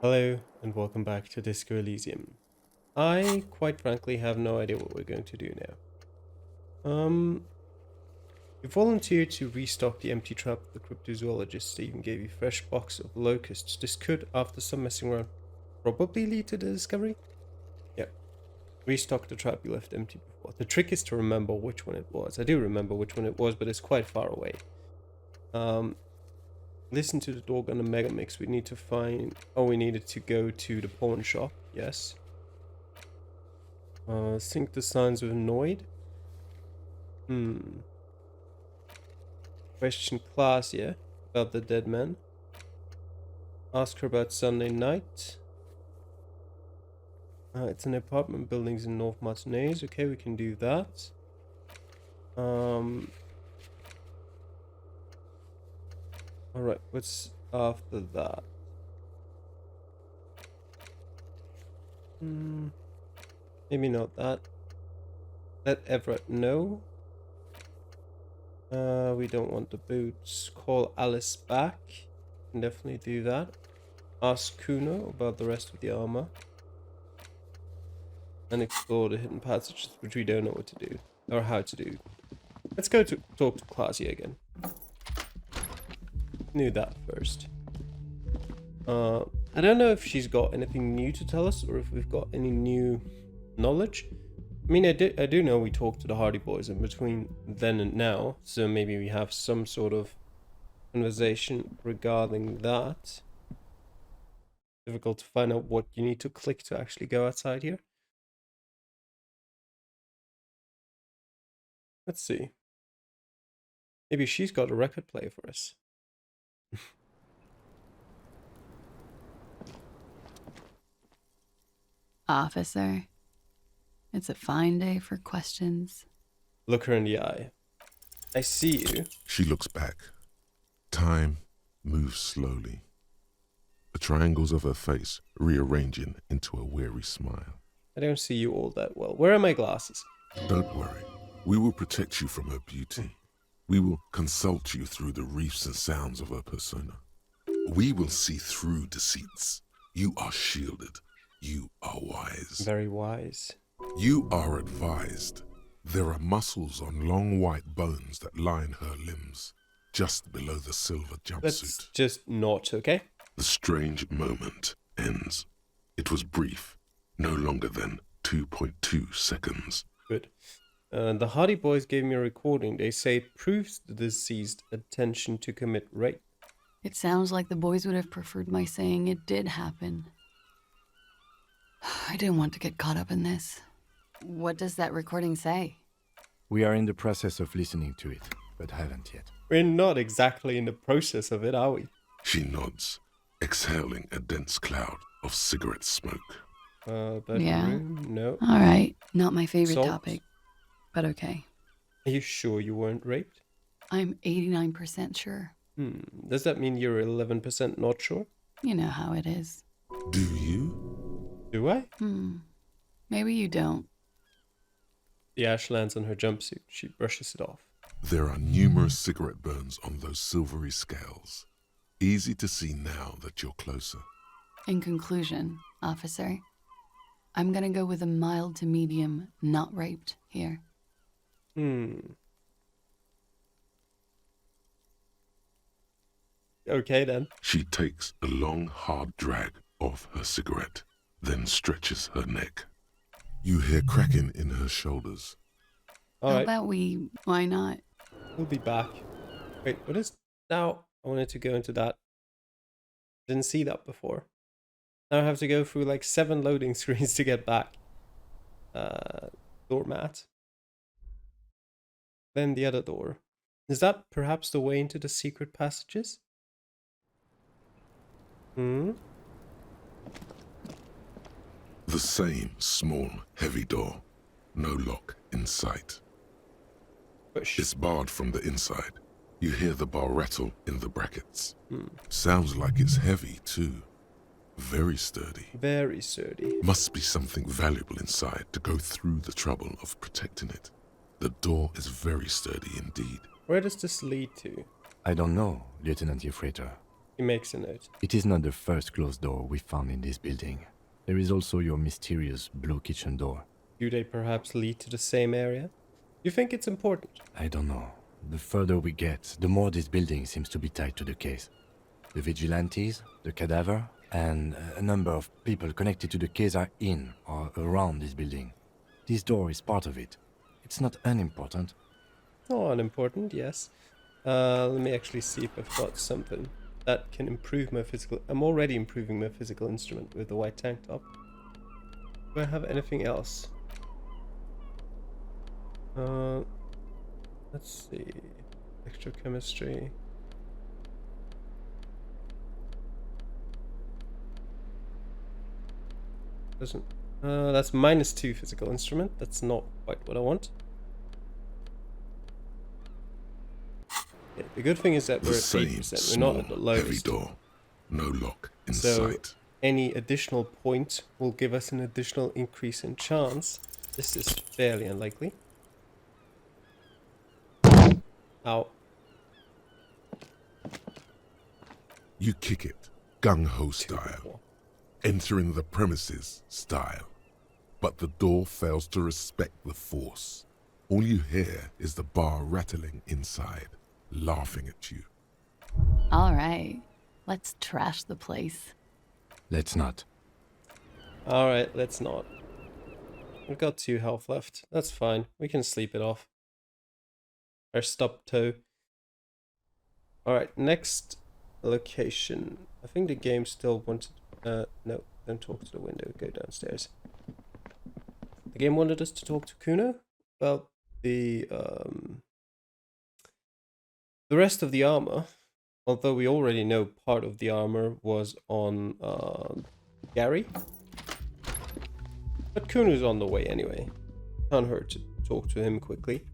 Hello and welcome back to Disco Elysium. I, quite frankly, have no idea what we're going to do now. You volunteered to restock the empty trap the cryptozoologist even gave you a fresh box of locusts. This could, after some messing around, probably lead to the discovery? Yep. Restock the trap you left empty before. The trick is to remember which one it was. I do remember which one it was, but it's quite far away. Listen to the dog on the mega mix. We need to find... Oh, we needed to go to the pawn shop. Yes. Sync the signs with Noid. Question class, yeah? About the dead man. Ask her about Sunday night. It's an apartment buildings in North Martinez. Okay, we can do that. Alright, what's after that? Maybe not that. Let Everett know. We don't want the boots. Call Alice back. Can definitely do that. Ask Kuno about the rest of the armor. And explore the hidden passages, which we don't know what to do. Or how to do. Let's go to talk to Clausia again. Knew that first. I don't know if she's got anything new to tell us, or if we've got any new knowledge. I mean, I do know we talked to the Hardy Boys in between then and now, so maybe we have some sort of conversation regarding that. Difficult to find out what you need to click to actually go outside here. Let's see. Maybe she's got a record player for us. Officer, it's a fine day for questions. Look her in the eye. I see you. She looks back. Time moves slowly. The triangles of her face rearranging into a weary smile. I don't see you all that well. Where are my glasses? Don't worry. We will protect you from her beauty. We will consult you through the reefs and sounds of her persona. We will see through deceits. You are shielded. You are wise. Very wise. You are advised. There are muscles on long white bones that line her limbs, just below the silver jumpsuit. That's just not okay. The strange moment ends. It was brief, no longer than 2.2 seconds. Good. The Hardy Boys gave me a recording. They say it proves the deceased intention to commit rape. It sounds like the boys would have preferred my saying it did happen. I didn't want to get caught up in this. What does that recording say? We are in the process of listening to it, but haven't yet. We're not exactly in the process of it, are we? She nods, exhaling a dense cloud of cigarette smoke. Bedroom? No. All right, not my favorite Salt? topic, but okay. Are you sure you weren't raped? I'm 89% sure. Does that mean you're 11% not sure? You know how it is. Do you? Do I? Maybe you don't. The ash lands on her jumpsuit. She brushes it off. There are numerous cigarette burns on those silvery scales. Easy to see now that you're closer. In conclusion, officer, I'm gonna go with a mild to medium not raped here. Okay then. She takes a long, hard drag off her cigarette, then stretches her neck. You hear cracking in her shoulders. All How right. about why not? We'll be back. Wait, what is... Now, I wanted to go into that. Didn't see that before. Now I have to go through like 7 loading screens to get back. Doormat. Then the other door. Is that perhaps the way into the secret passages? The same small, heavy door. No lock in sight. Push. It's barred from the inside. You hear the bar rattle in the brackets. Sounds like it's heavy, too. Very sturdy. Very sturdy. Must be something valuable inside to go through the trouble of protecting it. The door is very sturdy indeed. Where does this lead to? I don't know, Lieutenant Yefreiter. He makes a note. It is not the first closed door we found in this building. There is also your mysterious blue kitchen door. Do they perhaps lead to the same area? You think it's important? I don't know. The further we get, the more this building seems to be tied to the case. The vigilantes, the cadaver, and a number of people connected to the case are in or around this building. This door is part of it. It's not unimportant. Oh, unimportant, yes. Let me actually see if I've got something that can improve my physical... I'm already improving my physical instrument with the white tank top. Do I have anything else? Let's see. Electrochemistry. Doesn't... that's -2 physical instrument. That's not quite what I want. Yeah, the good thing is that The we're at same 8%. We're not at the small, heavy lowest. door. No lock in So sight. any additional point will give us an additional increase in chance. This is fairly unlikely. Ow. You kick it, gung-ho style. Cool. Entering the premises style. But the door fails to respect the force. All you hear is the bar rattling inside, laughing at you. All right. Let's trash the place. Let's not. Alright, let's not. We've got 2 health left. That's fine. We can sleep it off. Our stub toe. Alright, next location. I think the game still wanted... no, don't talk to the window. Go downstairs. The game wanted us to talk to Kuno about the rest of the armor. Although we already know part of the armor was on Gary. But Kuno's on the way anyway. Can't hurt to talk to him quickly.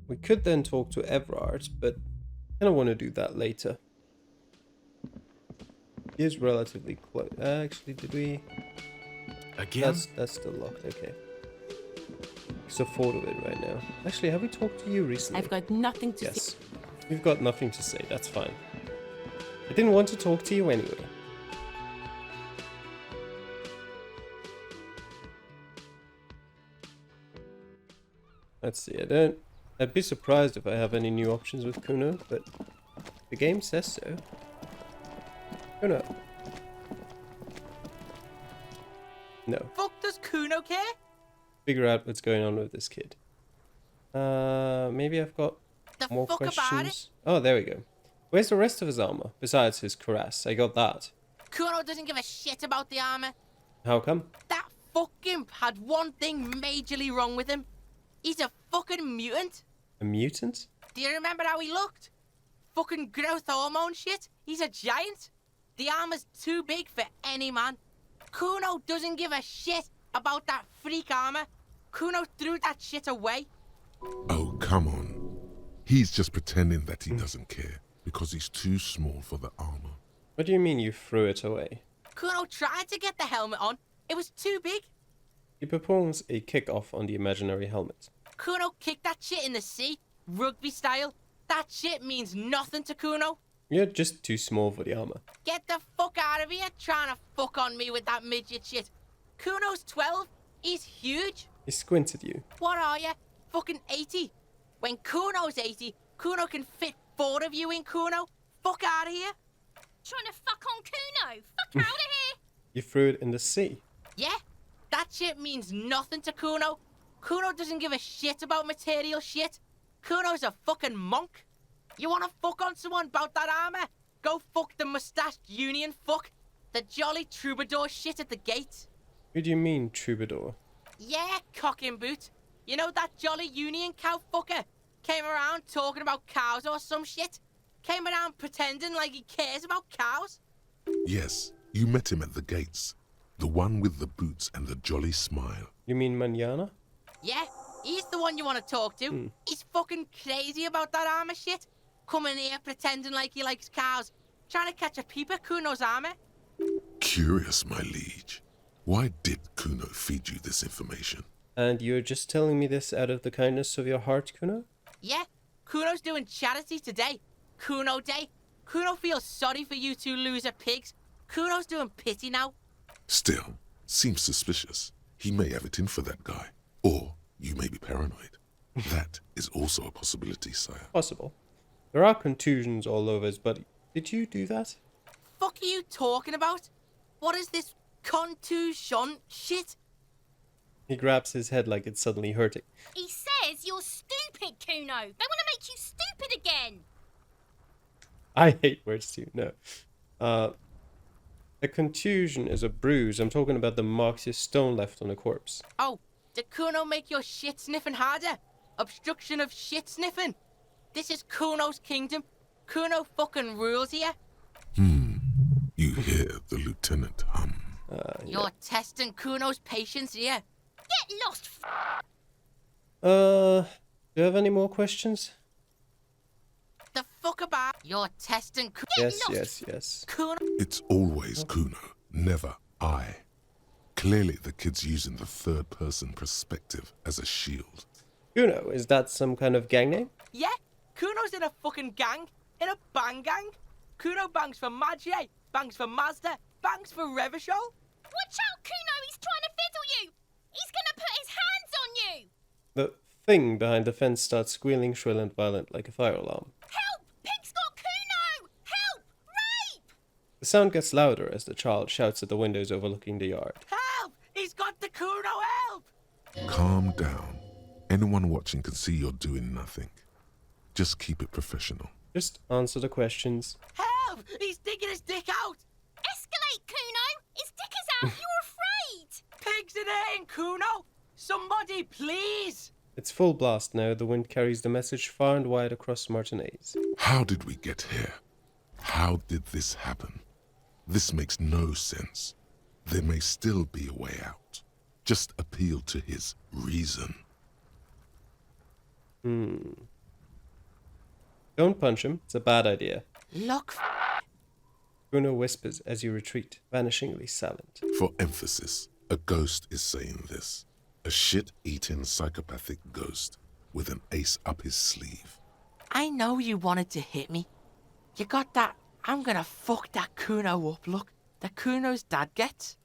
We could then talk to Everard, but I don't want to do that later. He is relatively close. Actually, did we... Again? That's still locked, okay. There's a photo of it right now. Actually, have we talked to you recently? I've got nothing to say. Yes. We've got nothing to say, that's fine. I didn't want to talk to you anyway. Let's see, I'd be surprised if I have any new options with Kuno, but the game says so. Kuno. No. Fuck does Kuno care? Figure out what's going on with this kid. Maybe I've got The more fuck about it? questions. Oh, there we go. Where's the rest of his armor? Besides his cuirass. I got that. Kuno doesn't give a shit about the armor. How come? That fucking had one thing majorly wrong with him. He's a fucking mutant. A mutant? Do you remember how he looked? Fucking growth hormone shit. He's a giant. The armor's too big for any man. Kuno doesn't give a shit about that freak armor. Kuno threw that shit away. Oh, come on. He's just pretending that he doesn't care because he's too small for the armor. What do you mean you threw it away? Kuno tried to get the helmet on. It was too big. He performs a kick-off on the imaginary helmet. Kuno kicked that shit in the sea, rugby style. That shit means nothing to Kuno. You're just too small for the armor. Get the fuck out of here trying to fuck on me with that midget shit. Kuno's 12. He's huge. He squints at you. What are you? Fucking 80. When Kuno's 80, Kuno can fit 4 of you in Kuno. Fuck out of here. Trying to fuck on Kuno. Fuck out of here. You threw it in the sea. Yeah? That shit means nothing to Kuno. Kuno doesn't give a shit about material shit. Kuno's a fucking monk. You wanna fuck on someone about that armor? Go fuck the mustached union fuck. The jolly troubadour shit at the gate. Who do you mean, troubadour? Yeah, cock and boot. You know that jolly union cow fucker? Came around talking about cows or some shit? Came around pretending like he cares about cows? Yes, you met him at the gates. The one with the boots and the jolly smile. You mean Manana? Yeah, he's the one you want to talk to. He's fucking crazy about that armor shit. Coming here pretending like he likes cows. Trying to catch a peep at Kuno's armor. Curious, my liege. Why did Kuno feed you this information? And you're just telling me this out of the kindness of your heart, Kuno? Yeah, Kuno's doing charity today. Kuno Day. Kuno feels sorry for you two loser pigs. Kuno's doing pity now. Still, seems suspicious. He may have it in for that guy. Or you may be paranoid. That is also a possibility, sire. Possible. There are contusions all over his body. Did you do that? Fuck are you talking about? What is this contusion shit? He grabs his head like it's suddenly hurting. He says you're stupid, Kuno. They want to make you stupid again. I hate words too. No. A contusion is a bruise. I'm talking about the marks your stone left on a corpse. Oh, did Kuno make your shit sniffing harder? Obstruction of shit sniffing? This is Kuno's kingdom. Kuno fucking rules here. You hear the lieutenant hum. You're testing Kuno's patience here. Get lost, Do you have any more questions? The fuck about? You're testing Yes. Kuno. It's always Kuno, never I. Clearly the kid's using the third-person perspective as a shield. Kuno, is that some kind of gang name? Yeah, Kuno's in a fucking gang. In a bang gang. Kuno bangs for Maggie, bangs for Mazda, bangs for Revachol. Watch out, Kuno. He's trying to fiddle you. He's gonna put his hands on you. The thing behind the fence starts squealing shrill and violent like a fire alarm. Help! Pig's got Kuno! Help! Rape! The sound gets louder as the child shouts at the windows overlooking the yard. Help! He's got the Kuno, help! Calm down. Anyone watching can see you're doing nothing. Just keep it professional. Just answer the questions. Help! He's digging his dick out! Escalate, Kuno! His dick is out! You're afraid! Pigs in here, Kuno! Somebody, please! It's full blast now. The wind carries the message far and wide across Martinez. How did we get here? How did this happen? This makes no sense. There may still be a way out. Just appeal to his reason. Don't punch him. It's a bad idea. Look, Kuno whispers as you retreat, vanishingly silent. For emphasis, a ghost is saying this. A shit-eating psychopathic ghost with an ace up his sleeve. I know you wanted to hit me. You got that I'm gonna fuck that Kuno up look that Kuno's dad gets.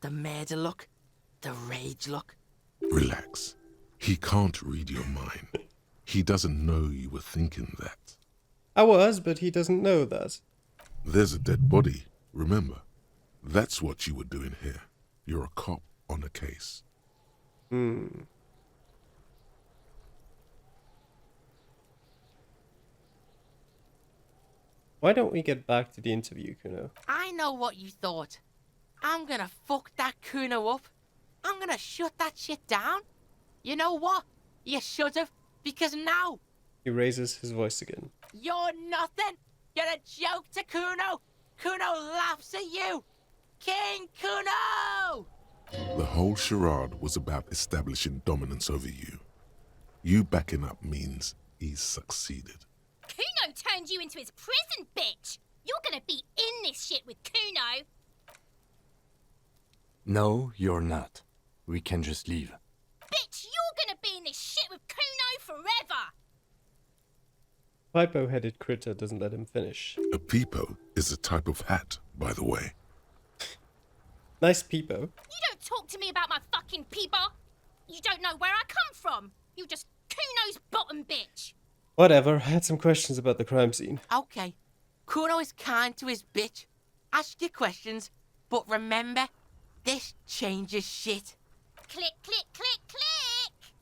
The murder look. The rage look. Relax. He can't read your mind. He doesn't know you were thinking that. I was, but he doesn't know that. There's a dead body, remember? That's what you were doing here. You're a cop on a case. Why don't we get back to the interview, Kuno? I know what you thought. I'm gonna fuck that Kuno up. I'm gonna shut that shit down. You know what? You should've, because now He raises his voice again. you're nothing. You're a joke to Kuno. Kuno laughs at you. King Kuno! The whole charade was about establishing dominance over you. You backing up means he's succeeded. Kuno turned you into his prison, bitch! You're gonna be in this shit with Kuno! No, you're not. We can just leave. Bitch, you're gonna be in this shit with Kuno forever! Pipo-headed critter doesn't let him finish. A peepo is a type of hat, by the way. Nice peepo. You don't talk to me about my fucking peeper! You don't know where I come from! You're just Kuno's bottom bitch! Whatever, I had some questions about the crime scene. Okay. Kuno is kind to his bitch. Ask your questions, but remember, this changes shit. Click, click, click, click!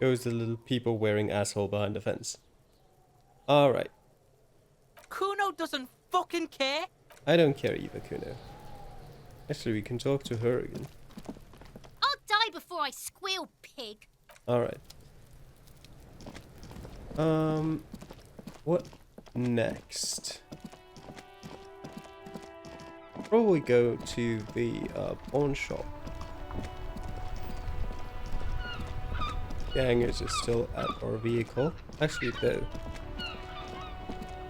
Goes the little peepo wearing asshole behind the fence. Alright. Kuno doesn't fucking care. I don't care either, Kuno. Actually, we can talk to her again. I'll die before I squeal, pig! Alright. What next? Probably go to the pawn shop. Gangers is still at our vehicle. Actually, though,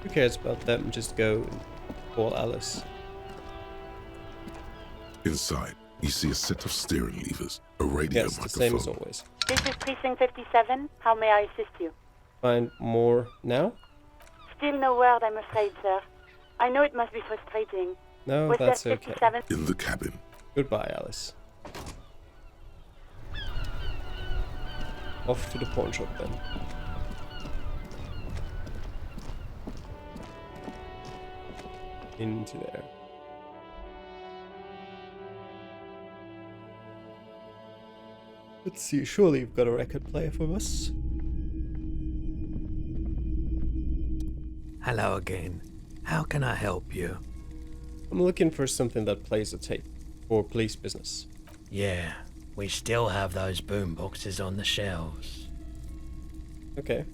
who cares about them? Just go and call Alice. Inside, you see a set of steering levers, a radio Yes, the microphone. same as always. This is Precinct 57. How may I assist you? Find more now? Still no word, I'm afraid, sir. I know it must be frustrating. No, Was that's there okay. 57? In the cabin, Goodbye, Alice. Off to the pawn shop then. Into there. Let's see, surely you've got a record player for us. Hello again. How can I help you? I'm looking for something that plays a tape for police business. Yeah, we still have those boom boxes on the shelves. Okay.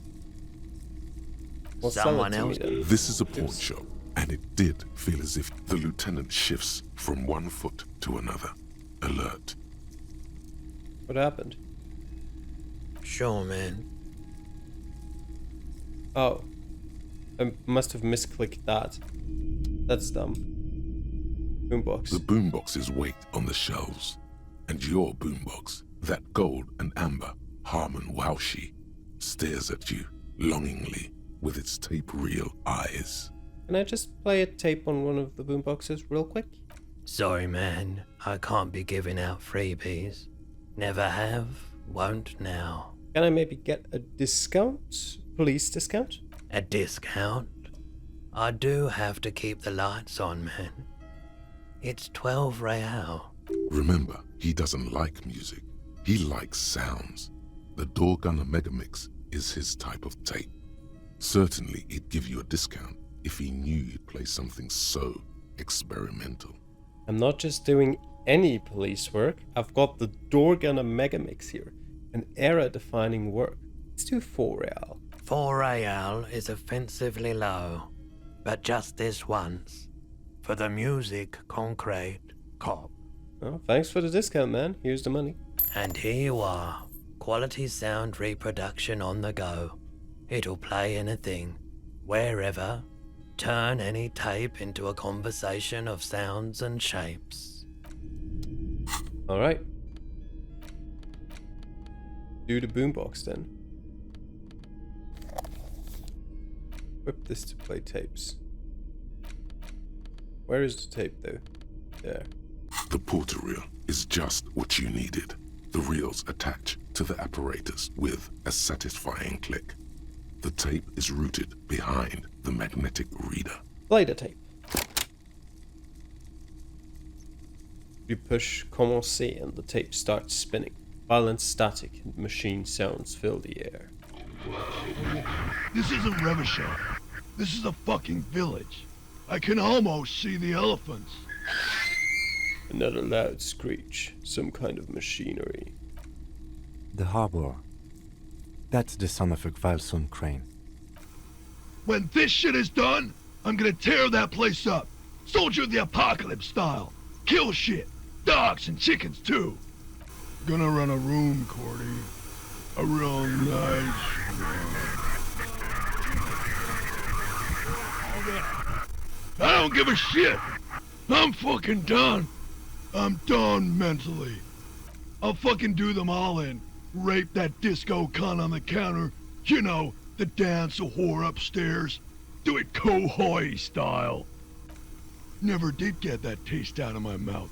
Well, sell it Someone to me else? then. this is a pawn shop, and it did feel as if the lieutenant shifts from one foot to another. Alert. What happened? Sure, man. Oh. I must have misclicked that. That's dumb. Boombox. The boomboxes wait on the shelves, and your boombox, that gold and amber Harmon Waushi, stares at you longingly with its tape reel eyes. Can I just play a tape on one of the boomboxes real quick? Sorry, man. I can't be giving out freebies. Never have, won't now. Can I maybe get a discount? Police discount? A discount? I do have to keep the lights on, man. It's 12 real. Remember, he doesn't like music. He likes sounds. The Door Gunner Megamix is his type of tape. Certainly, he'd give you a discount if he knew you'd play something so experimental. I'm not just doing any police work. I've got the Door Gunner Megamix here. An era-defining work. Let's do 4 real. 4 real is offensively low, but just this once. For the music, concrete, cop. Oh, thanks for the discount, man. Here's the money. And here you are. Quality sound reproduction on the go. It'll play anything, wherever. Turn any tape into a conversation of sounds and shapes. Alright. Do the boombox then. Equip this to play tapes. Where is the tape though? There. The porter reel is just what you needed. The reels attach to the apparatus with a satisfying click. The tape is rooted behind the magnetic reader. Play the tape. You push commencer and the tape starts spinning. Violent static and machine sounds fill the air. This isn't Revachol. This is a fucking village. I can almost see the elephants. Another loud screech. Some kind of machinery. The harbor. That's the sound of a Kvalson crane. When this shit is done, I'm gonna tear that place up. Soldier of the Apocalypse style. Kill shit. Dogs and chickens too. Gonna run a room, Cordy. A real nice I don't give a shit. I'm fucking done. I'm done mentally. I'll fucking do them all in. Rape that disco cunt on the counter. You know, the dance a whore upstairs. Do it Kohoi style. Never did get that taste out of my mouth.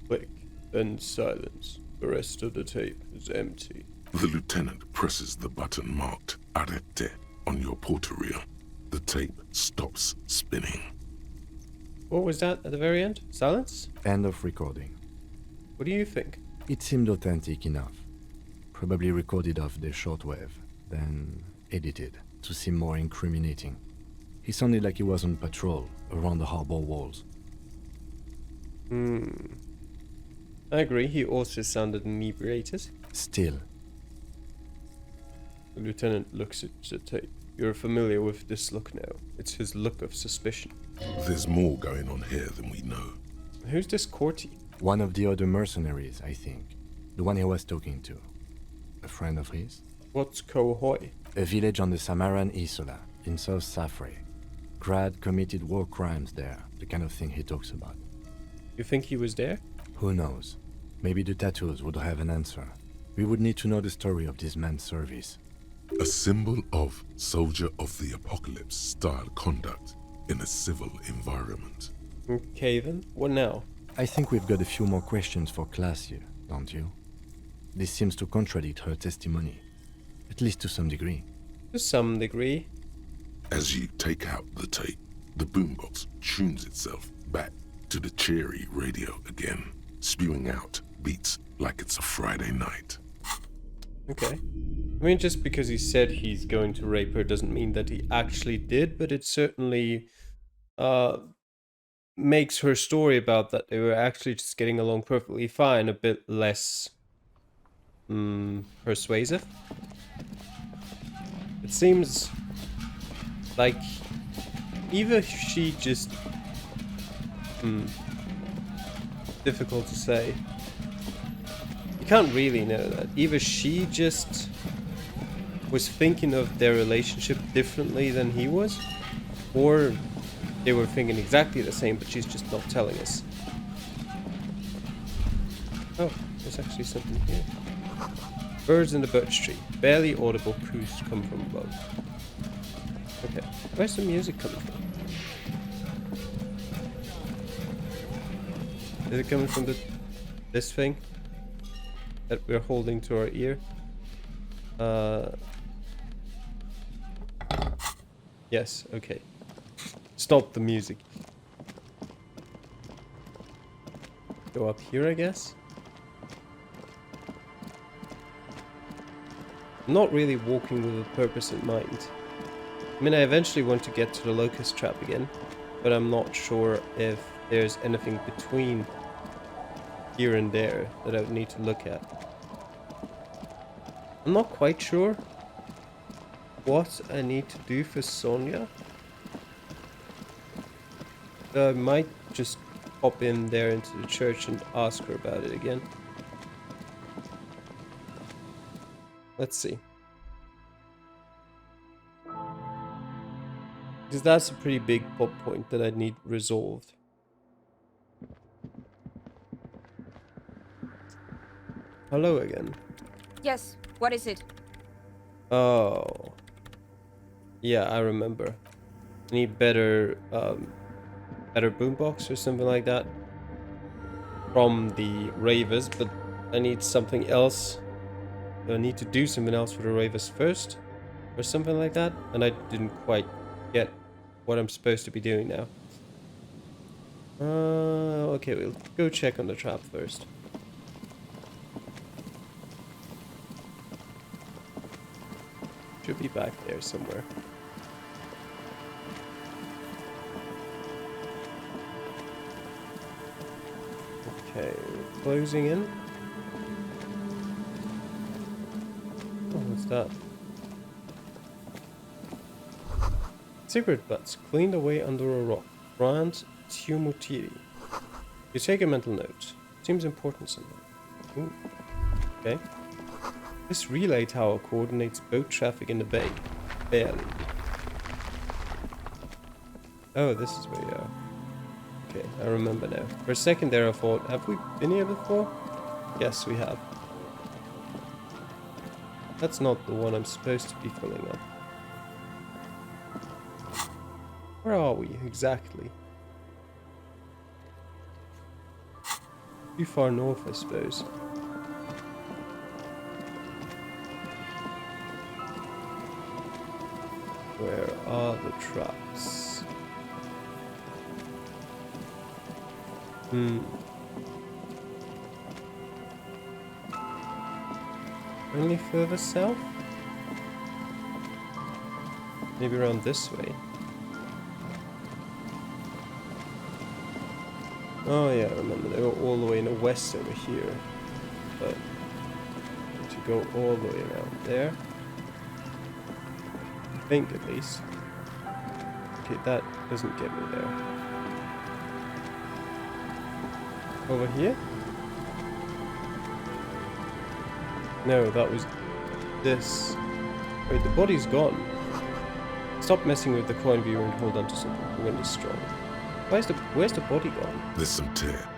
Click, then silence. The rest of the tape is empty. The lieutenant presses the button marked Arrête on your porter reel. The tape stops spinning. What was that at the very end? Silence? End of recording. What do you think? It seemed authentic enough. Probably recorded off the shortwave, then edited to seem more incriminating. He sounded like he was on patrol around the harbor walls. I agree, he also sounded inebriated. Still, The lieutenant looks at the tape. You're familiar with this look now. It's his look of suspicion. There's more going on here than we know. Who's this Corty? one of the other mercenaries, I think. The one he was talking to. A friend of his. What's Kohoi? A village on the Samaran Isola, in South Safre. Grad committed war crimes there, the kind of thing he talks about. You think he was there? Who knows? Maybe the tattoos would have an answer. We would need to know the story of this man's service. A symbol of soldier of the apocalypse style conduct in a civil environment. Okay then, what now? I think we've got a few more questions for class here, don't you? This seems to contradict her testimony, at least to some degree. To some degree. As you take out the tape, the boombox tunes itself back to the cheery radio again, spewing out beats like it's a Friday night. Okay. I mean, just because he said he's going to rape her doesn't mean that he actually did, but it certainly makes her story about that they were actually just getting along perfectly fine a bit less persuasive. It seems like either she just difficult to say. You can't really know that. Either she just was thinking of their relationship differently than he was, or they were thinking exactly the same, but she's just not telling us. Oh, there's actually something here. Birds in the birch tree. Barely audible coos come from above. Okay, where's the music coming from? Is it coming from this thing that we're holding to our ear? Yes, okay. Stop the music. Go up here, I guess? I'm not really walking with a purpose in mind. I mean, I eventually want to get to the locust trap again, but I'm not sure if there's anything between here and there that I would need to look at. I'm not quite sure what I need to do for Sonia. I might just pop in there into the church and ask her about it again. Let's see. Because that's a pretty big plot point that I need resolved. Hello again. Yes, what is it? Oh. Yeah, I remember. I need better boombox or something like that from the Ravers, but I need something else. I need to do something else for the Ravers first, or something like that, and I didn't quite get what I'm supposed to be doing now. Okay, we'll go check on the trap first. Should be back there somewhere. Okay, closing in. Oh, what's that? Cigarette butts cleaned away under a rock. Brand Tumutiri. You take a mental note. Seems important somehow. Ooh. Okay. This relay tower coordinates boat traffic in the bay. Barely. Oh, this is where you are. Okay, I remember now. For a second there I thought, have we been here before? Yes, we have. That's not the one I'm supposed to be filling up. Where are we exactly? Too far north, I suppose. Where are the traps? Only further south? Maybe around this way. Oh yeah, I remember they were all the way in the west over here. But to go all the way around there. I think at least. Okay, that doesn't get me there. Over here? No, that was this. Wait, the body's gone. Stop messing with the coin viewer and hold on to something. The wind is strong. Where's the body gone? There's some tear.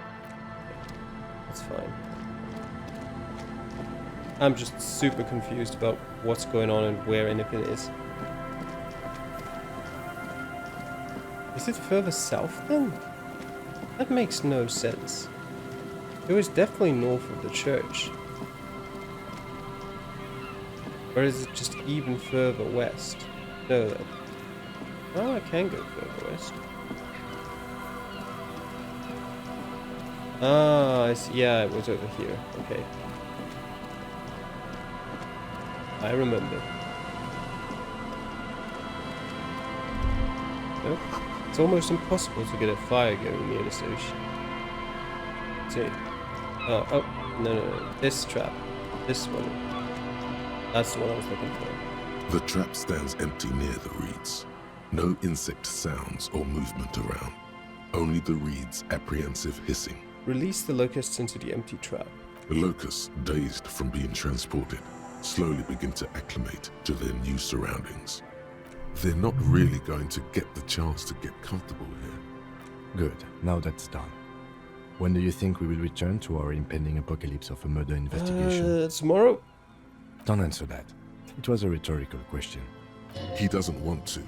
That's fine. I'm just super confused about what's going on and where anything is. Is it further south then? That makes no sense. It was definitely north of the church. Or is it just even further west? No, that... Oh, I can go further west. Ah, I see. Yeah, it was over here. Okay. I remember. Nope. It's almost impossible to get a fire going near this ocean. See. Oh, no. This trap. This one. That's the one I was looking for. The trap stands empty near the reeds. No insect sounds or movement around. Only the reeds' apprehensive hissing. Release the locusts into the empty trap. The locusts, dazed from being transported, slowly begin to acclimate to their new surroundings. They're not really going to get the chance to get comfortable here. Good. Now that's done. When do you think we will return to our impending apocalypse of a murder investigation? Tomorrow? Don't answer that. It was a rhetorical question. He doesn't want to.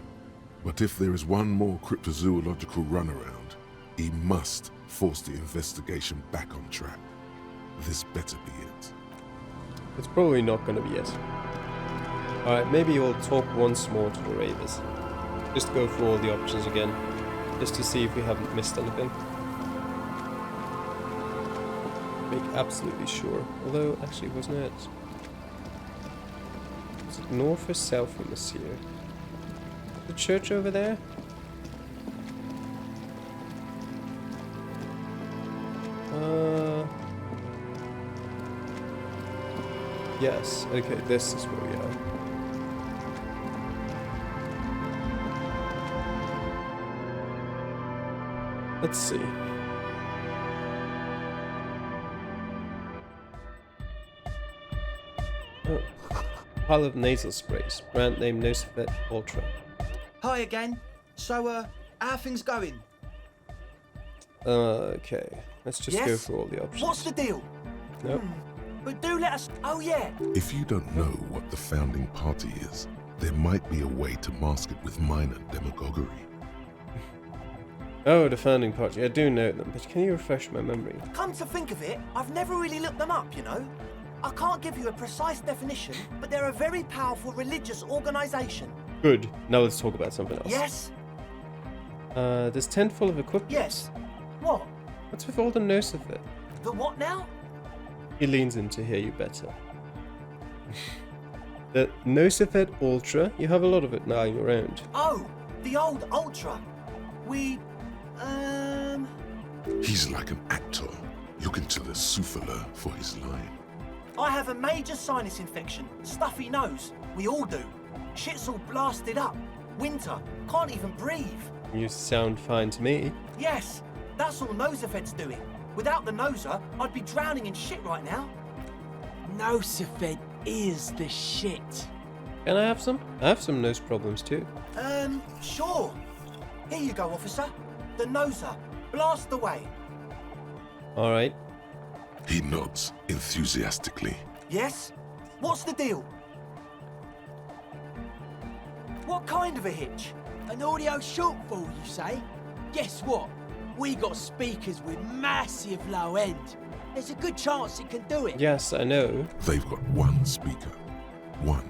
But if there is one more cryptozoological runaround, he must force the investigation back on track. This better be it. It's probably not gonna be it. Alright, maybe we'll talk once more to the Ravers. Just go through all the options again. Just to see if we haven't missed anything. Make absolutely sure. Although, actually, wasn't it? Is it north or south from us here? The church over there? Yes, okay, this is where we are. Let's see. Oh, pile of nasal sprays, brand name Nosifet Ultra. Hi again. So, how are things going? Okay, let's just go Yes? through all the options. What's the deal? Nope. But do let us... Oh, yeah. If you don't know what the founding party is, there might be a way to mask it with minor demagoguery. Oh, the founding party. I do know them, but can you refresh my memory? Come to think of it, I've never really looked them up, you know? I can't give you a precise definition, but they're a very powerful religious organisation. Good. Now let's talk about something else. Yes? This tent full of equipment. Yes. What? What's with all the Nosifet? The what now? He leans in to hear you better. The Nosifet Ultra, you have a lot of it lying around. Oh, the old Ultra. He's like an actor, looking to the souffleur for his line. I have a major sinus infection, stuffy nose. We all do. Shit's all blasted up. Winter, can't even breathe. You sound fine to me. Yes, that's all Nosifed's doing. Without the Noser, I'd be drowning in shit right now. Nosifed is the shit. Can I have some? I have some nose problems too. Sure. Here you go, officer. The Noser. Blast away. Alright. He nods enthusiastically. Yes? What's the deal? What kind of a hitch? An audio shortfall, you say? Guess what? We got speakers with massive low end. There's a good chance it can do it. Yes, I know. They've got one speaker. One.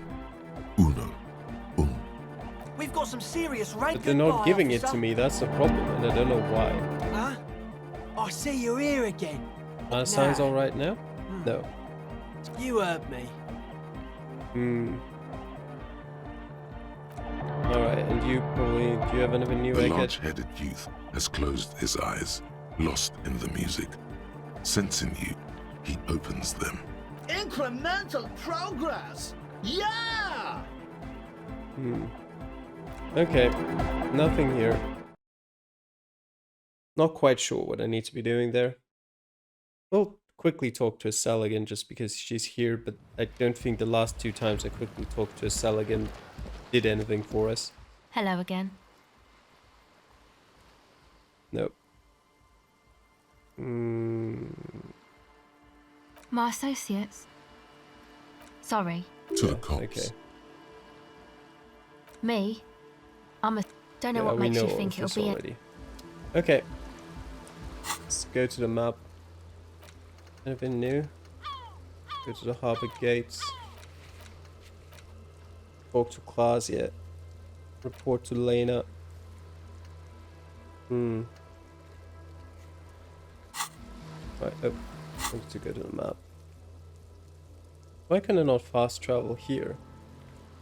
Uno. We've got some serious rank. But they're not giving it to me, that's the problem, and I don't know why. Huh? I see you're here again. Sounds alright now? No. You heard me. Alright, and do you have anything new, The I get? large-headed youth has closed his eyes, lost in the music. Sensing you, he opens them. Incremental progress! Yeah! Okay, nothing here. Not quite sure what I need to be doing there. We'll quickly talk to Estelle again just because she's here, but I don't think the last 2 times I quickly talked to Estelle again did anything for us. Hello again. Nope. My associates. Sorry. To the cops. Okay. Me? I'm a... Don't know Yeah, what we makes know you all think of it'll this be already. Okay. Let's go to the map. Anything new? Go to the harbor gates. Talk to Klaas yet. Report to Lena. Right, oh. I need to go to the map. Why can I not fast travel here?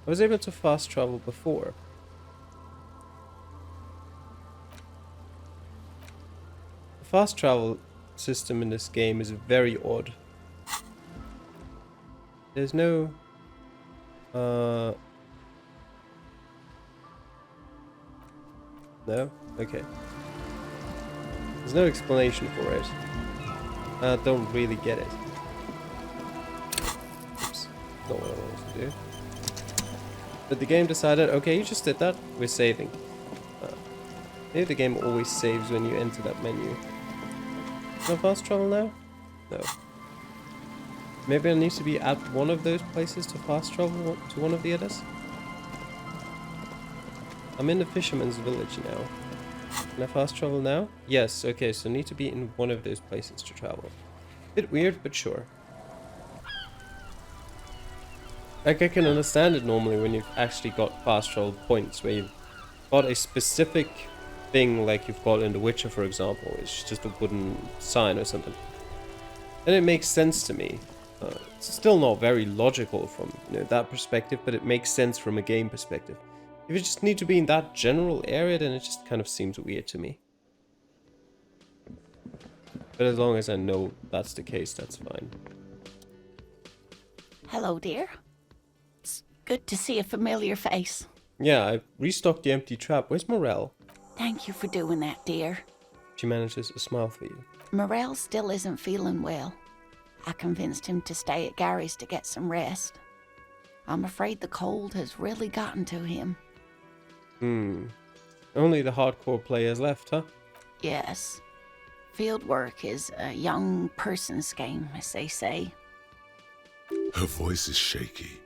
I was able to fast travel before. The fast travel system in this game is very odd. There's no... No? Okay. There's no explanation for it. I don't really get it. Oops. Not what I wanted to do. But the game decided, okay, you just did that. We're saving. Maybe the game always saves when you enter that menu. Can I fast travel now? No. Maybe I need to be at one of those places to fast travel to one of the others? I'm in the fisherman's village now. Can I fast travel now? Yes, okay, so I need to be in one of those places to travel. Bit weird, but sure. Like, I can understand it normally when you've actually got fast travel points, where you've got a specific thing like you've got in The Witcher, for example. It's just a wooden sign or something. And it makes sense to me. It's still not very logical from that perspective, but it makes sense from a game perspective. If you just need to be in that general area, then it just kind of seems weird to me. But as long as I know that's the case, that's fine. Hello, dear. It's good to see a familiar face. Yeah, I restocked the empty trap. Where's Morel? Thank you for doing that, dear. She manages a smile for you. Morel still isn't feeling well. I convinced him to stay at Gary's to get some rest. I'm afraid the cold has really gotten to him. Only the hardcore players left, huh? Yes. Field work is a young person's game, as they say. Her voice is shaky.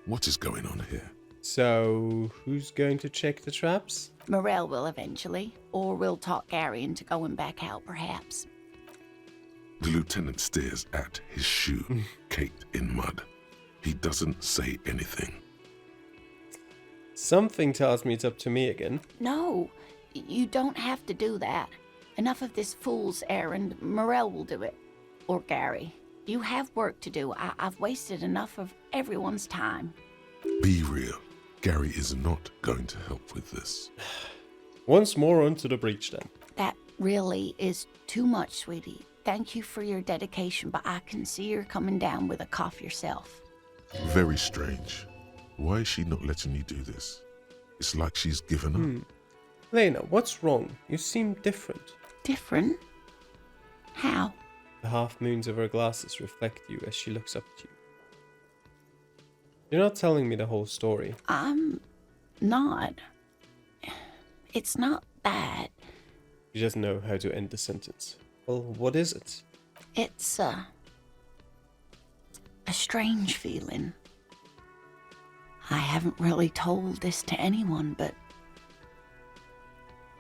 What is going on here? So, who's going to check the traps? Morel will eventually, or we'll talk Gary into going back out, perhaps. The lieutenant stares at his shoe, caked in mud. He doesn't say anything. Something tells me it's up to me again. No, you don't have to do that. Enough of this fool's errand. Morel will do it. Or Gary. You have work to do. I've wasted enough of everyone's time. Be real. Gary is not going to help with this. Once more onto the breach then. That really is too much, sweetie. Thank you for your dedication, but I can see you're coming down with a cough yourself. Very strange. Why is she not letting me do this? It's like she's given up. Lena, what's wrong? You seem different. Different? How? The half moons of her glasses reflect you as she looks up at you. You're not telling me the whole story. I'm not. It's not bad. She doesn't know how to end the sentence. Well, what is it? It's a strange feeling. I haven't really told this to anyone, but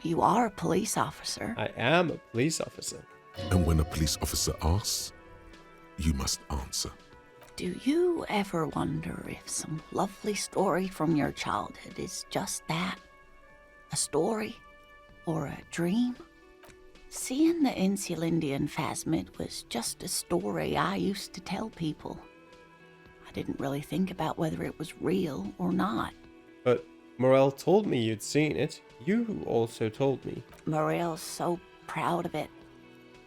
you are a police officer. I am a police officer. And when a police officer asks, you must answer. Do you ever wonder if some lovely story from your childhood is just that? A story? Or a dream? Seeing the Insulindian phasmid was just a story I used to tell people. I didn't really think about whether it was real or not. But Morel told me you'd seen it. You also told me. Morel's so proud of it.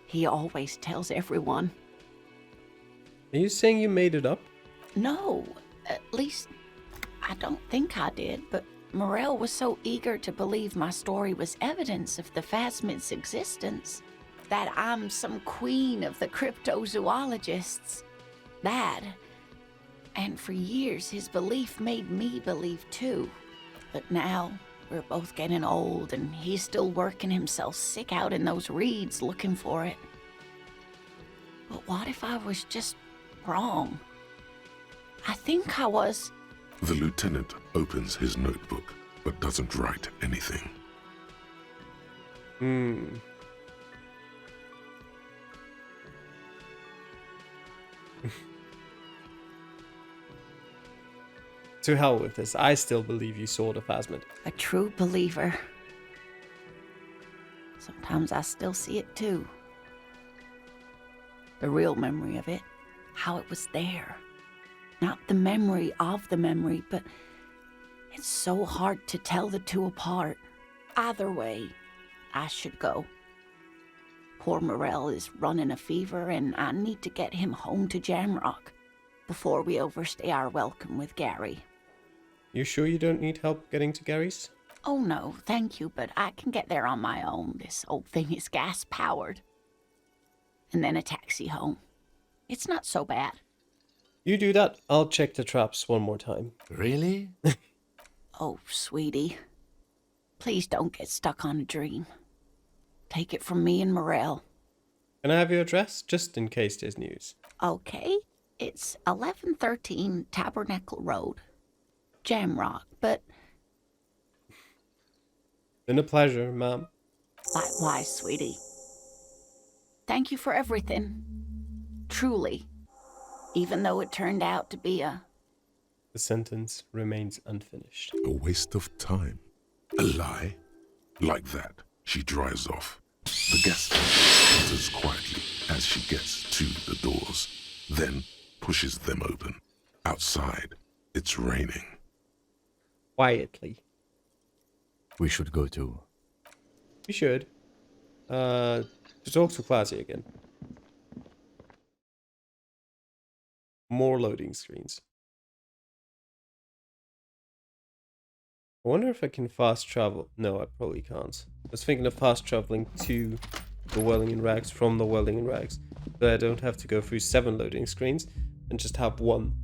He always tells everyone. Are you saying you made it up? No, at least I don't think I did, but Morel was so eager to believe my story was evidence of the phasmid's existence, that I'm some queen of the cryptozoologists. That, and for years his belief made me believe too. But now we're both getting old and he's still working himself sick out in those reeds looking for it. But what if I was just wrong? I think I was. The lieutenant opens his notebook, but doesn't write anything. To hell with this. I still believe you saw the phasmid. A true believer. Sometimes I still see it too. The real memory of it, how it was there. Not the memory of the memory, but it's so hard to tell the two apart. Either way, I should go. Poor Morel is running a fever, and I need to get him home to Jamrock before we overstay our welcome with Gary. You sure you don't need help getting to Gary's? Oh no, thank you, but I can get there on my own. This old thing is gas-powered. And then a taxi home. It's not so bad. You do that, I'll check the traps one more time. Really? Oh, sweetie. Please don't get stuck on a dream. Take it from me and Morel. Can I have your address, just in case there's news? Okay, it's 1113 Tabernacle Road. Jamrock, but... Been a pleasure, ma'am. Likewise, sweetie. Thank you for everything. Truly. Even though it turned out to be a... The sentence remains unfinished. A waste of time. A lie. Like that, she drives off. The guest enters quietly as she gets to the doors, then pushes them open. Outside, it's raining. Quietly. We should go too. We should. To talk to Classy again. More loading screens. I wonder if I can fast travel. No, I probably can't. I was thinking of fast traveling to the Welling in Rags from the Welling in Rags, but I don't have to go through 7 loading screens and just have 1.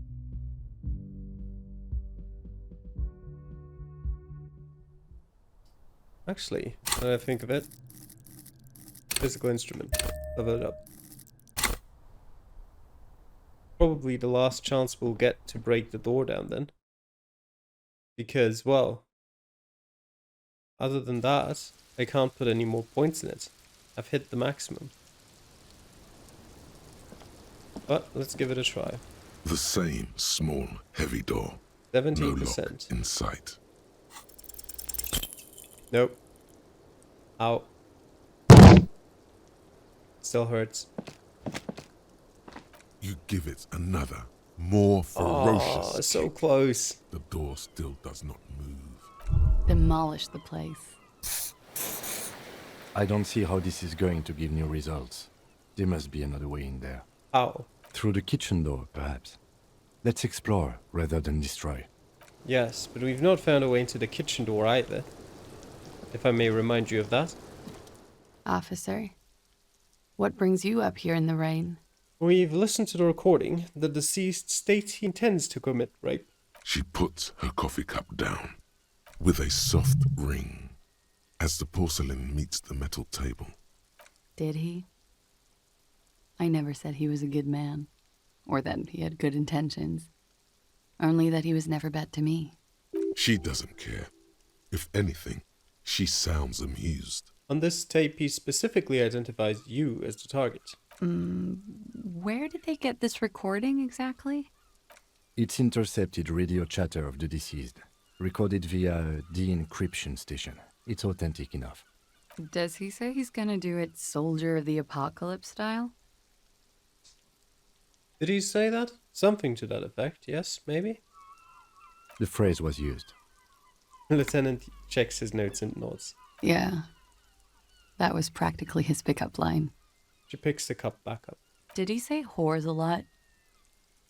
Actually, when I think of it, physical instrument, level it up. Probably the last chance we'll get to break the door down then. Because, well, other than that, I can't put any more points in it. I've hit the maximum. But let's give it a try. The same small, heavy door. 17%. No lock in sight. Nope. Ow. Still hurts. You give it another, more ferocious. Oh, so close. The door still does not move. Demolish the place. I don't see how this is going to give new results. There must be another way in there. How? Through the kitchen door, perhaps. Let's explore rather than destroy. Yes, but we've not found a way into the kitchen door either. If I may remind you of that. Officer, what brings you up here in the rain? We've listened to the recording. The deceased states he intends to commit rape. She puts her coffee cup down with a soft ring as the porcelain meets the metal table. Did he? I never said he was a good man, or that he had good intentions. Only that he was never bad to me. She doesn't care. If anything, she sounds amused. On this tape, he specifically identifies you as the target. Where did they get this recording exactly? It's intercepted radio chatter of the deceased, recorded via a de-encryption station. It's authentic enough. Does he say he's gonna do it Soldier of the Apocalypse style? Did he say that? Something to that effect, yes, maybe? The phrase was used. Lieutenant checks his notes and nods. Yeah. That was practically his pickup line. She picks the cup back up. Did he say whores a lot?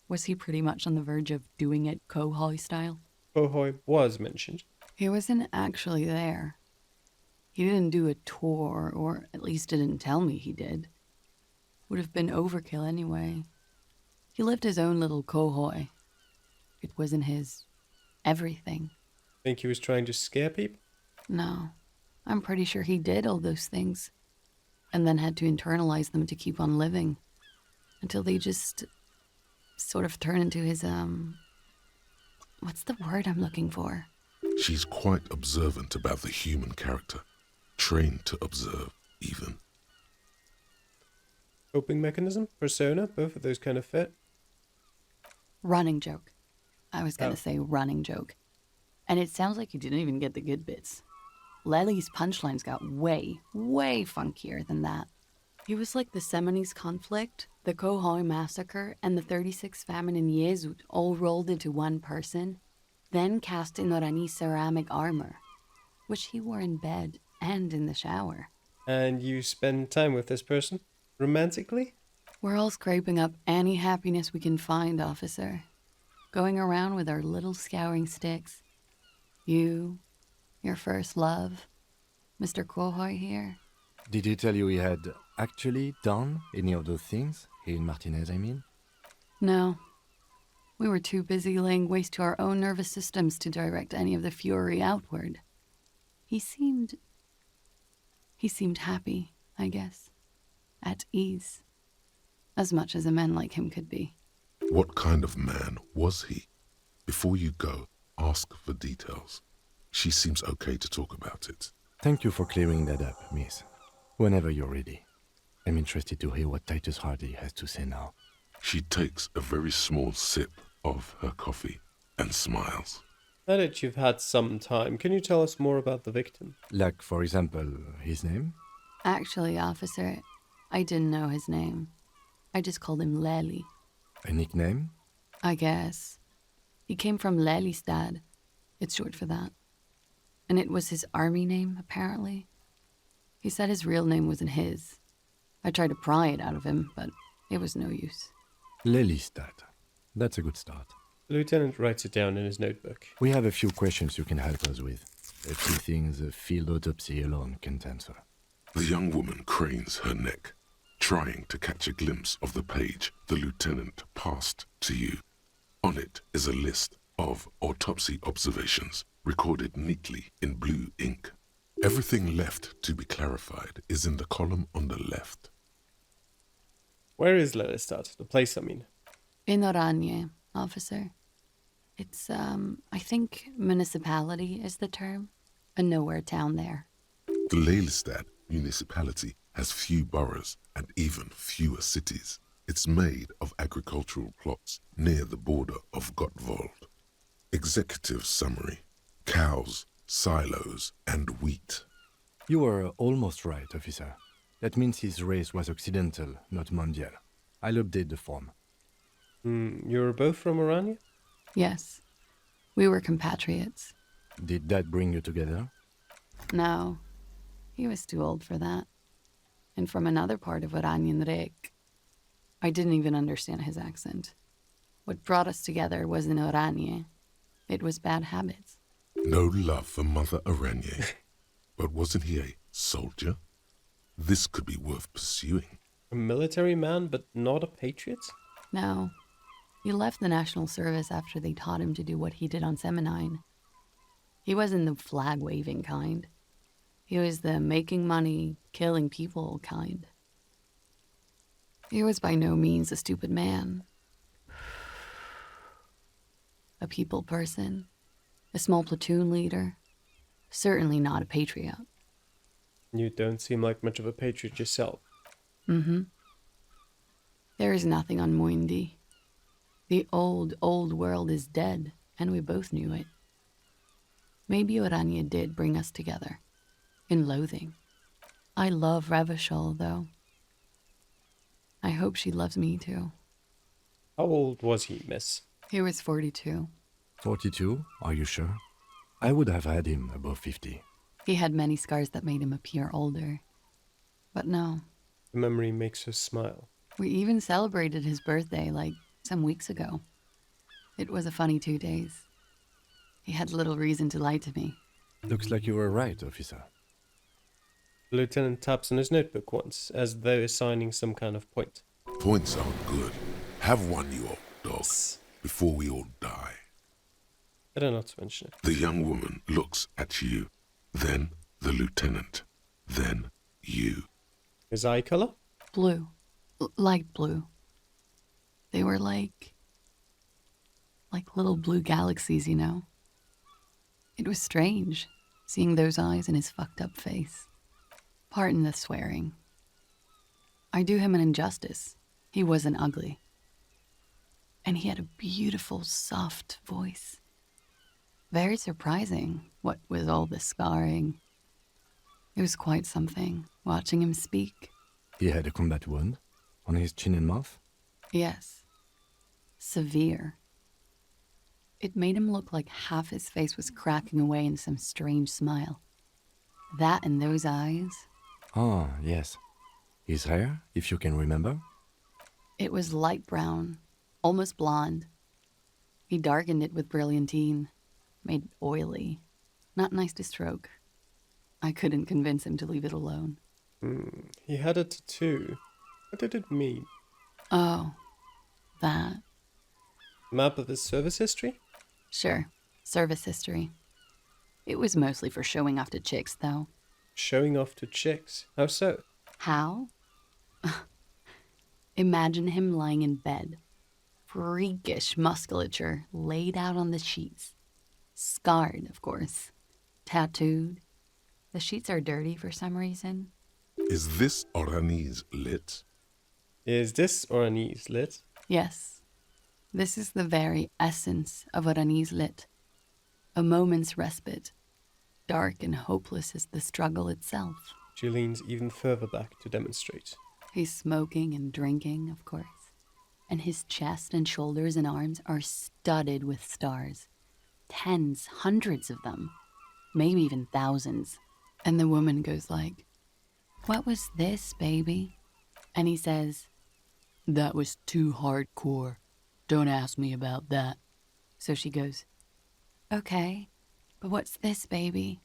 Was he pretty much on the verge of doing it Kohoy style? Kohoy was mentioned. He wasn't actually there. He didn't do a tour, or at least didn't tell me he did. Would have been overkill anyway. He lived his own little Kohoy. It wasn't his everything. Think he was trying to scare people? No. I'm pretty sure he did all those things. And then had to internalize them to keep on living. Until they just sort of turn into his, What's the word I'm looking for? She's quite observant about the human character. Trained to observe, even. Coping mechanism? Persona? Both of those kind of fit. Running joke. I was gonna Oh. say running joke. And it sounds like you didn't even get the good bits. Lely's punchlines got way, way funkier than that. He was like the Seminese conflict, the Kohoi massacre, and the 36 famine in Yezud all rolled into one person, then cast in Orani's ceramic armor, which he wore in bed and in the shower. And you spend time with this person? Romantically? We're all scraping up any happiness we can find, officer. Going around with our little scouring sticks. You, your first love, Mr. Kohoi here. Did he tell you he had actually done any of those things? He and Martinez, I mean? No. We were too busy laying waste to our own nervous systems to direct any of the fury outward. He seemed happy, I guess. At ease. As much as a man like him could be. What kind of man was he? Before you go, ask for details. She seems okay to talk about it. Thank you for clearing that up, miss. Whenever you're ready. I'm interested to hear what Titus Hardy has to say now. She takes a very small sip of her coffee and smiles. Now that you've had some time, can you tell us more about the victim? Like, for example, his name? Actually, officer, I didn't know his name. I just called him Lely. A nickname? I guess. He came from Lelystad. It's short for that. And it was his army name, apparently. He said his real name wasn't his. I tried to pry it out of him, but it was no use. Lelystad. That's a good start. The lieutenant writes it down in his notebook. We have a few questions you can help us with. A few things a field autopsy alone can't answer. The young woman cranes her neck, trying to catch a glimpse of the page the lieutenant passed to you. On it is a list of autopsy observations, recorded neatly in blue ink. Everything left to be clarified is in the column on the left. Where is Lelystad? The place, I mean. In Oranje, officer. It's, I think municipality is the term. A nowhere town there. The Lelystad municipality has few boroughs and even fewer cities. It's made of agricultural plots near the border of Gottwald. Executive summary: cows, silos, and wheat. You were almost right, officer. That means his race was occidental, not mondial. I'll update the form. You were both from Oranje? Yes. We were compatriots. Did that bring you together? No. He was too old for that. And from another part of Oranjenrijk. I didn't even understand his accent. What brought us together wasn't Oranje. It was bad habits. No love for Mother Oranje. But wasn't he a soldier? This could be worth pursuing. A military man, but not a patriot? No. He left the National Service after they taught him to do what he did on Seminine. He wasn't the flag-waving kind. He was the making money, killing people kind. He was by no means a stupid man. A people person. A small platoon leader. Certainly not a patriot. You don't seem like much of a patriot yourself. Mm-hmm. There is nothing on Moindi. The old, old world is dead, and we both knew it. Maybe Oranje did bring us together. In loathing. I love Revachol, though. I hope she loves me, too. How old was he, miss? He was 42. 42? Are you sure? I would have had him above 50. He had many scars that made him appear older. But no. The memory makes her smile. We even celebrated his birthday, some weeks ago. It was a funny 2 days. He had little reason to lie to me. Looks like you were right, officer. The lieutenant taps on his notebook once, as though assigning some kind of point. Points aren't good. Have one, you old dog, before we all die. Better not to mention it. The young woman looks at you, then the lieutenant, then you. His eye color? Blue. Light blue. They were like Like little blue galaxies, you know. It was strange, seeing those eyes in his fucked up face. Pardon the swearing. I do him an injustice. He wasn't ugly. And he had a beautiful, soft voice. Very surprising, what with all the scarring. It was quite something, watching him speak. He had a combat wound on his chin and mouth? Yes. Severe. It made him look like half his face was cracking away in some strange smile. That and those eyes. Ah, yes. His hair, if you can remember? It was light brown, almost blonde. He darkened it with brilliantine, made it oily. Not nice to stroke. I couldn't convince him to leave it alone. He had a tattoo. What did it mean? Oh, that. Map of his service history? Sure, service history. It was mostly for showing off to chicks, though. Showing off to chicks? How so? How? Imagine him lying in bed. Freakish musculature laid out on the sheets. Scarred, of course. Tattooed. The sheets are dirty for some reason. Is this Oranese lit? Is this Oranese lit? Yes. This is the very essence of Oranese lit. A moment's respite. Dark and hopeless as the struggle itself. She leans even further back to demonstrate. He's smoking and drinking, of course. And his chest and shoulders and arms are studded with stars. Tens, hundreds of them. Maybe even thousands. And the woman goes like, "What was this, baby?" And he says, "That was too hardcore. Don't ask me about that." So she goes, "Okay, but what's this, baby?"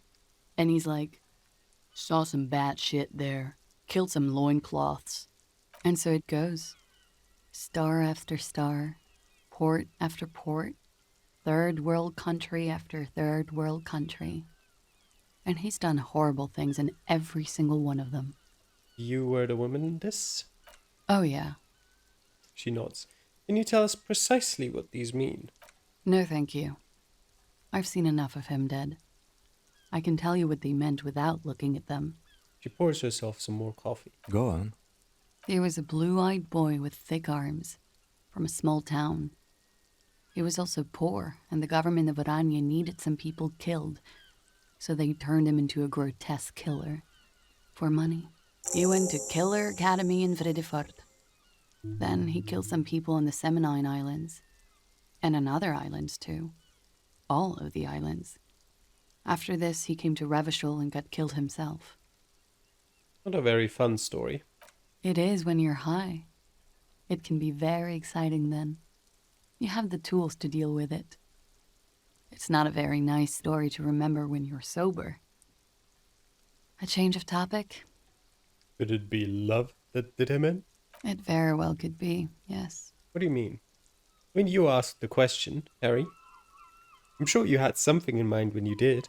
And he's like, "Saw some bat shit there. Killed some loincloths." And so it goes. Star after star. Port after port. Third world country after third world country. And he's done horrible things in every single one of them. You were the woman in this? Oh, yeah. She nods. Can you tell us precisely what these mean? No, thank you. I've seen enough of him dead. I can tell you what they meant without looking at them. She pours herself some more coffee. Go on. He was a blue-eyed boy with thick arms, from a small town. He was also poor, and the government of Oranje needed some people killed, so they turned him into a grotesque killer. For money. He went to Killer Academy in Vredefort. Then he killed some people on the Semenine Islands. And on other islands, too. All of the islands. After this, he came to Revachol and got killed himself. Not a very fun story. It is when you're high. It can be very exciting then. You have the tools to deal with it. It's not a very nice story to remember when you're sober. A change of topic? Could it be love that did him in? It very well could be, yes. What do you mean? When you asked the question, Harry, I'm sure you had something in mind when you did.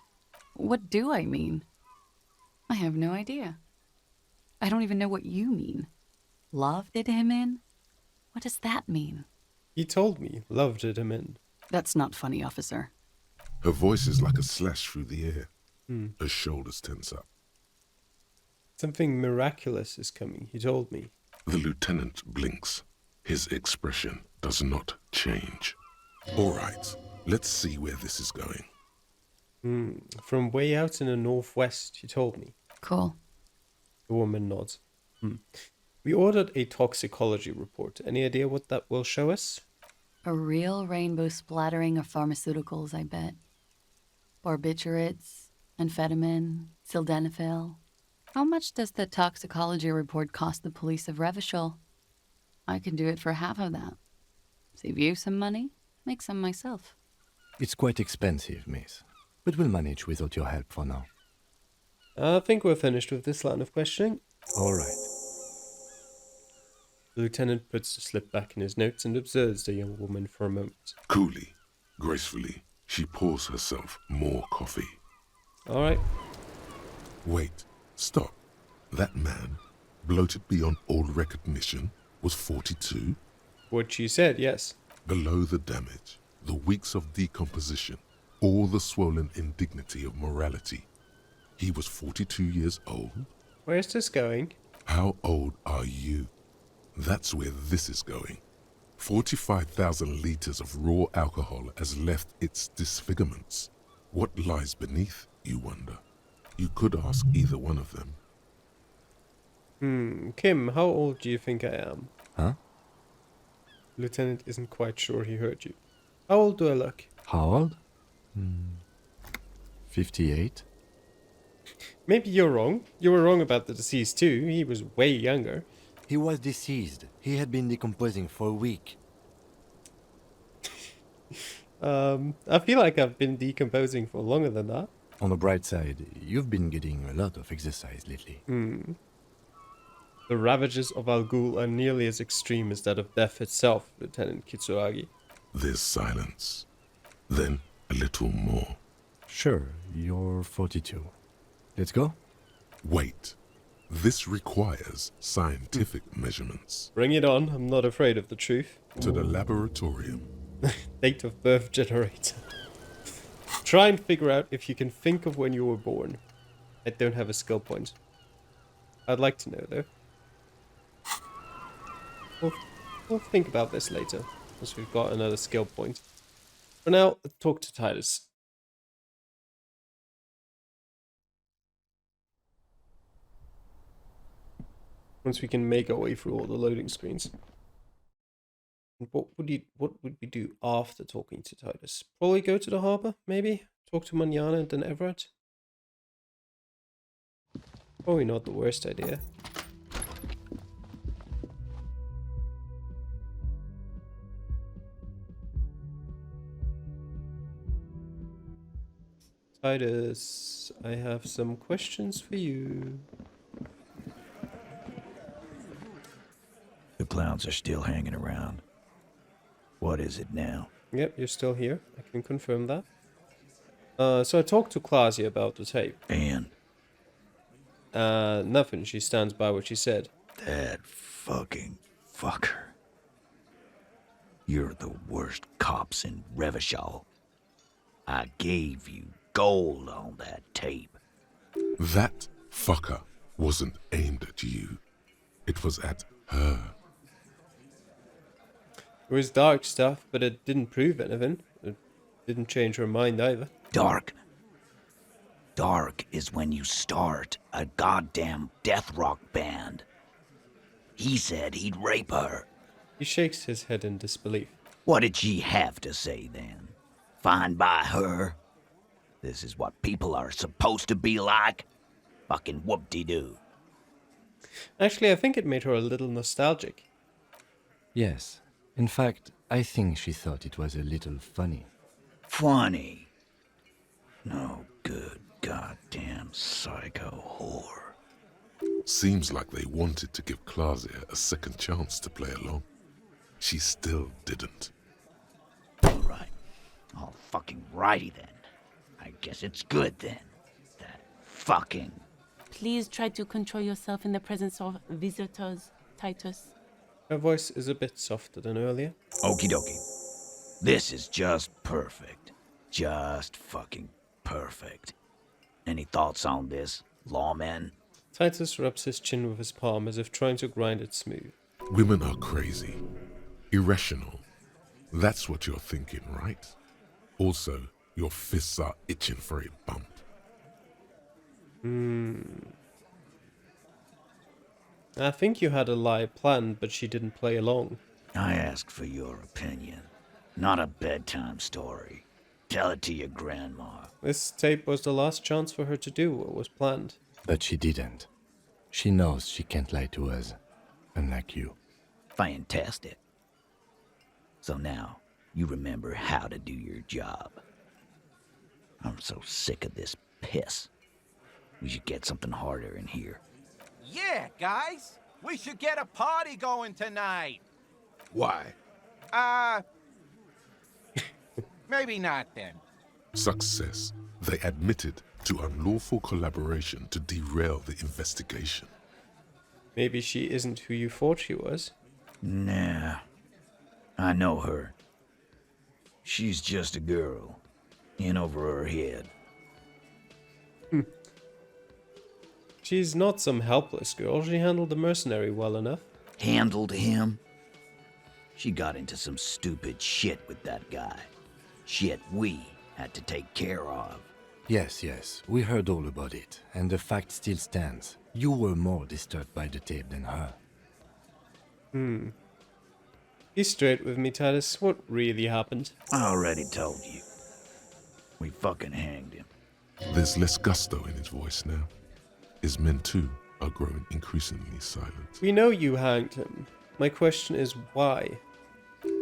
What do I mean? I have no idea. I don't even know what you mean. Love did him in? What does that mean? He told me love did him in. That's not funny, officer. Her voice is like a slash through the air. Her shoulders tense up. Something miraculous is coming, he told me. The lieutenant blinks. His expression does not change. All right, let's see where this is going. From way out in the northwest, he told me. Cool. The woman nods. We ordered a toxicology report. Any idea what that will show us? A real rainbow splattering of pharmaceuticals, I bet. Barbiturates, amphetamine, sildenafil. How much does the toxicology report cost the police of Revachol? I can do it for half of that. Save you some money, make some myself. It's quite expensive, miss, but we'll manage without your help for now. I think we're finished with this line of questioning. All right. The lieutenant puts the slip back in his notes and observes the young woman for a moment. Coolly, gracefully, she pours herself more coffee. All right. Wait, stop. That man, bloated beyond all recognition, was 42? What she said, yes. Below the damage, The weeks of decomposition, all the swollen indignity of morality. He was 42 years old. Where's this going? How old are you? That's where this is going. 45,000 liters of raw alcohol has left its disfigurements. What lies beneath, you wonder? You could ask either one of them. Kim, how old do you think I am? Huh? Lieutenant isn't quite sure he heard you. How old do I look? How old? 58. Maybe you're wrong. You were wrong about the deceased too. He was way younger. He was deceased. He had been decomposing for a week. I feel like I've been decomposing for longer than that. On the bright side, you've been getting a lot of exercise lately. The ravages of Al Ghul are nearly as extreme as that of death itself, Lieutenant Kitsuragi. There's silence. Then a little more. Sure, you're 42. Let's go? Wait. This requires scientific measurements. Bring it on. I'm not afraid of the truth. To the laboratorium. Date of birth generator. Try and figure out if you can think of when you were born. I don't have a skill point. I'd like to know, though. We'll think about this later, once we've got another skill point. For now, let's talk to Titus. Once we can make our way through all the loading screens. What would we do after talking to Titus? Probably go to the harbor, maybe? Talk to Manana and then Everett? Probably not the worst idea. Titus, I have some questions for you. The clowns are still hanging around. What is it now? Yep, you're still here. I can confirm that. So I talked to Clausia about the tape. And? Nothing. She stands by what she said. That fucking fucker. You're the worst cops in Revachol. I gave you gold on that tape. That fucker wasn't aimed at you. It was at her. It was dark stuff, but it didn't prove anything. It didn't change her mind either. Dark? Dark is when you start a goddamn death rock band. He said he'd rape her. He shakes his head in disbelief. What did she have to say then? Fine by her? This is what people are supposed to be like? Fucking whoop-de-doo. Actually, I think it made her a little nostalgic. Yes. In fact, I think she thought it was a little funny. Funny? No good goddamn psycho whore. Seems like they wanted to give Clausia a second chance to play along. She still didn't. Alright. All fucking righty then. I guess it's good then. That fucking... Please try to control yourself in the presence of visitors, Titus. Her voice is a bit softer than earlier. Okie dokie. This is just perfect. Just fucking perfect. Any thoughts on this, lawman? Titus rubs his chin with his palm as if trying to grind it smooth. Women are crazy. Irrational. That's what you're thinking, right? Also, your fists are itching for a bump. I think you had a lie planned, but she didn't play along. I asked for your opinion, not a bedtime story. Tell it to your grandma. This tape was the last chance for her to do what was planned. But she didn't. She knows she can't lie to us, unlike you. Fantastic. So now, you remember how to do your job. I'm so sick of this piss. We should get something harder in here. Yeah, guys! We should get a party going tonight! Why? Maybe not then. Success. They admitted to unlawful collaboration to derail the investigation. Maybe she isn't who you thought she was. Nah. I know her. She's just a girl. In over her head. She's not some helpless girl. She handled the mercenary well enough. Handled him? She got into some stupid shit with that guy. Shit we had to take care of. Yes, yes, we heard all about it, and the fact still stands. You were more disturbed by the tape than her. Be straight with me, Titus. What really happened? I already told you. We fucking hanged him. There's less gusto in his voice now. His men too are growing increasingly silent. We know you hanged him. My question is why?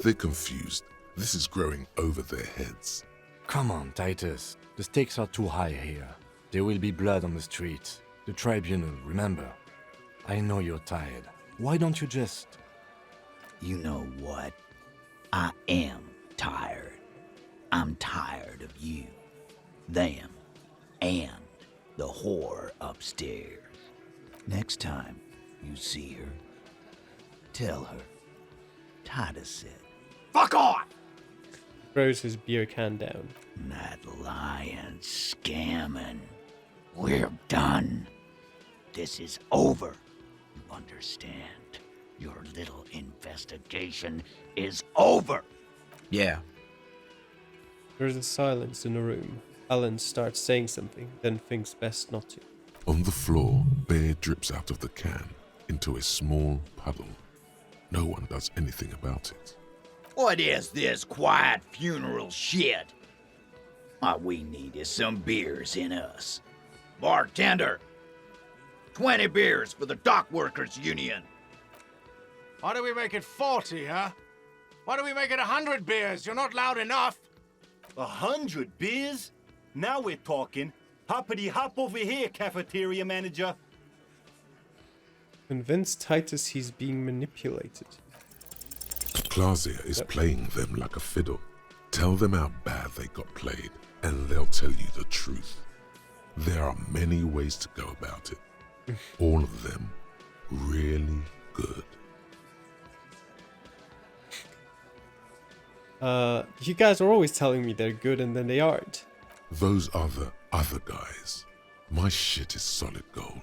They're confused. This is growing over their heads. Come on, Titus. The stakes are too high here. There will be blood on the streets. The tribunal, remember. I know you're tired. Why don't you just... You know what? I am tired. I'm tired of you, them, and the whore upstairs. Next time you see her, tell her Titus said, "Fuck off!" Throws his beer can down. That lying scamming. We're done. This is over. You understand? Your little investigation is over. Yeah. There's a silence in the room. Alan starts saying something, then thinks best not to. On the floor, beer drips out of the can into a small puddle. No one does anything about it. What is this quiet funeral shit? All we need is some beers in us. Bartender, 20 beers for the Dock Workers Union. Why do we make it 40, huh? Why do we make it 100 beers? You're not loud enough. 100 beers? Now we're talking. Hoppity hop over here, cafeteria manager. Convince Titus he's being manipulated. Clausia is playing them like a fiddle. Tell them how bad they got played, and they'll tell you the truth. There are many ways to go about it. All of them really good. You guys are always telling me they're good and then they aren't. Those are the other guys. My shit is solid gold.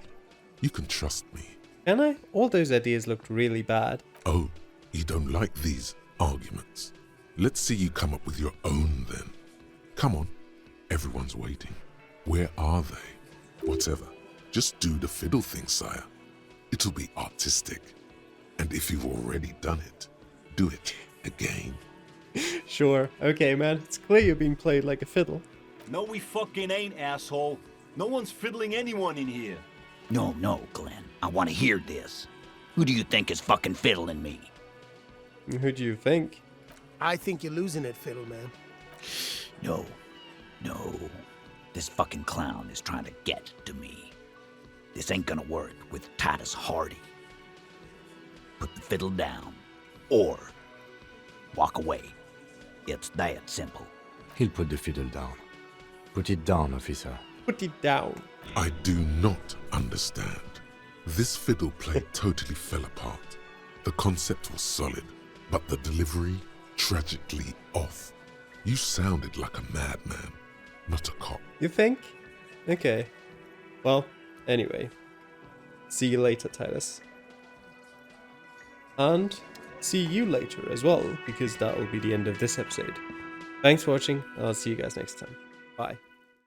You can trust me. Can I? All those ideas looked really bad. Oh, you don't like these arguments? Let's see you come up with your own then. Come on, everyone's waiting. Where are they? Whatever. Just do the fiddle thing, sire. It'll be artistic. And if you've already done it, do it again. Sure. Okay, man. It's clear you're being played like a fiddle. No, we fucking ain't, asshole. No one's fiddling anyone in here. No, Glenn. I want to hear this. Who do you think is fucking fiddling me? Who do you think? I think you're losing it, Fiddle Man. No. This fucking clown is trying to get to me. This ain't gonna work with Titus Hardy. Put the fiddle down, or walk away. It's that simple. He'll put the fiddle down. Put it down, officer. Put it down. I do not understand. This fiddle play totally fell apart. The concept was solid, but the delivery tragically off. You sounded like a madman, not a cop. You think? Okay. Well, anyway. See you later, Titus. And see you later as well, because that will be the end of this episode. Thanks for watching, and I'll see you guys next time. Bye.